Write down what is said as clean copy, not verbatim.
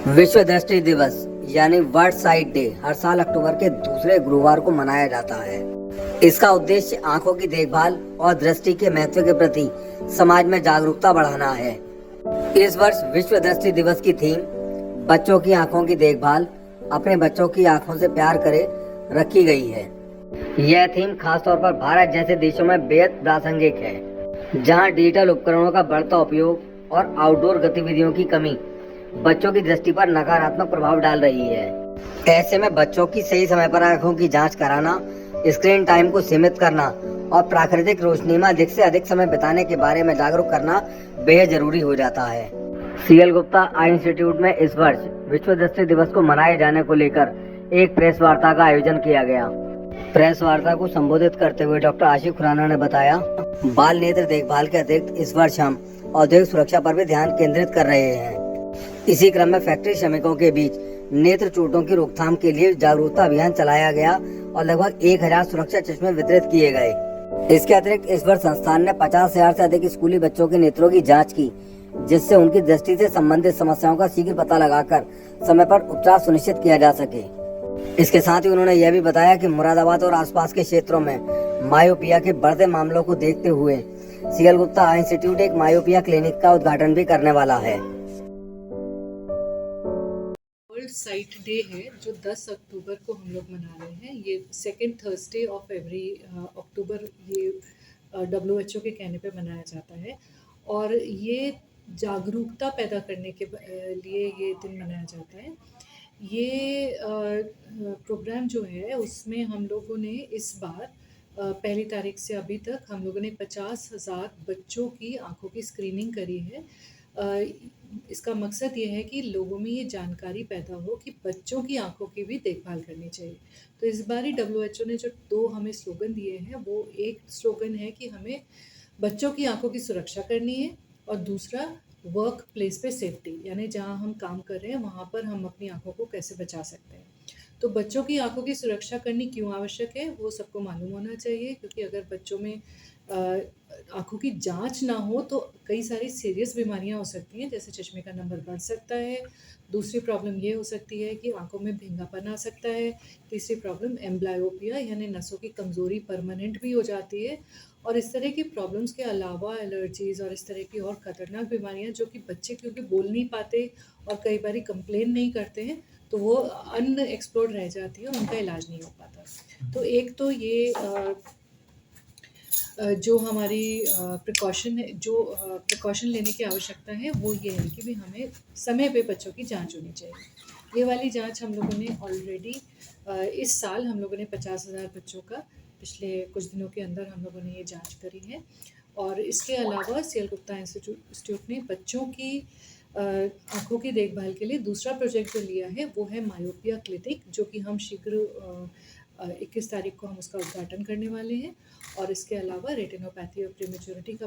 विश्व दृष्टि दिवस यानी वर्ल्ड साइट डे हर साल अक्टूबर के दूसरे गुरुवार को मनाया जाता है। इसका उद्देश्य आंखों की देखभाल और दृष्टि के महत्व के प्रति समाज में जागरूकता बढ़ाना है। इस वर्ष विश्व दृष्टि दिवस की थीम बच्चों की आंखों की देखभाल, अपने बच्चों की आंखों से प्यार करे रखी गई है। यह थीम खासतौर पर भारत जैसे देशों में बेहद प्रासंगिक है, जहां डिजिटल उपकरणों का बढ़ता उपयोग और आउटडोर गतिविधियों की कमी बच्चों की दृष्टि पर नकारात्मक प्रभाव डाल रही है। ऐसे में बच्चों की सही समय पर आंखों की जांच कराना, स्क्रीन टाइम को सीमित करना और प्राकृतिक रोशनी में अधिक से अधिक समय बिताने के बारे में जागरूक करना बेहद जरूरी हो जाता है। सीएल गुप्ता आई इंस्टीट्यूट में इस वर्ष विश्व दृष्टि दिवस को मनाए जाने को लेकर एक प्रेस वार्ता का आयोजन किया गया। प्रेस वार्ता को संबोधित करते हुए डॉक्टर आशिक खुराना ने बताया, बाल नेत्र देखभाल के अतिरिक्त इस वर्ष हम औद्योगिक सुरक्षा पर भी ध्यान केंद्रित कर रहे हैं। इसी क्रम में फैक्ट्री श्रमिकों के बीच नेत्र चोटों की रोकथाम के लिए जागरूकता अभियान चलाया गया और लगभग 1000 सुरक्षा चश्मे वितरित किए गए। इसके अतिरिक्त इस वर्ष संस्थान ने 50,000 से अधिक स्कूली बच्चों के नेत्रों की जांच की, जिससे उनकी दृष्टि से संबंधित समस्याओं का शीघ्र पता लगाकर समय पर उपचार सुनिश्चित किया जा सके। इसके साथ ही उन्होंने यह भी बताया कि मुरादाबाद और आसपास के क्षेत्रों में मायोपिया के बढ़ते मामलों को देखते हुए सीएल गुप्ता आई इंस्टीट्यूट एक मायोपिया क्लिनिक का उद्घाटन भी करने वाला है। वर्ल्ड साइट डे है जो 10 अक्टूबर को हम लोग मना रहे हैं। ये सेकेंड थर्सडे ऑफ एवरी अक्टूबर ये WHO के कहने पे मनाया जाता है और ये जागरूकता पैदा करने के लिए ये दिन मनाया जाता है। ये प्रोग्राम जो है उसमें हम लोगों ने इस बार पहली तारीख से अभी तक हम लोगों ने 50,000 बच्चों की आंखों की स्क्रीनिंग करी है। इसका मकसद ये है कि लोगों में ये जानकारी पैदा हो कि बच्चों की आंखों की भी देखभाल करनी चाहिए। तो इस बार ही WHO ने जो 2 हमें स्लोगन दिए हैं, वो एक स्लोगन है कि हमें बच्चों की आंखों की सुरक्षा करनी है और दूसरा वर्क प्लेस पे सेफ्टी, यानी जहाँ हम काम कर रहे हैं वहाँ पर हम अपनी आंखों को कैसे बचा सकते हैं। तो बच्चों की आंखों की सुरक्षा करनी क्यों आवश्यक है वो सबको मालूम होना चाहिए, क्योंकि अगर बच्चों में आंखों की जांच ना हो तो कई सारी सीरियस बीमारियां हो सकती हैं, जैसे चश्मे का नंबर बढ़ सकता है। दूसरी प्रॉब्लम ये हो सकती है कि आंखों में भींगापन आ सकता है। तीसरी प्रॉब्लम एम्ब्लायोपिया यानी नसों की कमज़ोरी परमानेंट भी हो जाती है। और इस तरह की प्रॉब्लम्स के अलावा एलर्जीज़ और इस तरह की और ख़तरनाक बीमारियां जो कि बच्चे क्योंकि बोल नहीं पाते और कई बार कंप्लेन नहीं करते हैं, तो वो अनएक्सप्लोर्ड रह जाती है और उनका इलाज नहीं हो पाता। तो एक तो ये जो हमारी प्रिकॉशन है, जो प्रिकॉशन लेने की आवश्यकता है वो ये है कि भी हमें समय पे बच्चों की जांच होनी चाहिए। ये वाली जांच हम लोगों ने ऑलरेडी इस साल हम लोगों ने 50,000 बच्चों का पिछले कुछ दिनों के अंदर हम लोगों ने ये जांच करी है। और इसके अलावा सीएल गुप्ता इंस्टीट्यूट ने बच्चों की आंखों की देखभाल के लिए दूसरा प्रोजेक्ट जो लिया है वो है मायोपिया क्लिनिक, जो कि हम शीघ्र 21 तारीख को हम उसका उद्घाटन करने वाले हैं। और इसके अलावा रेटिनोपैथी और प्रीमेच्योरिटी का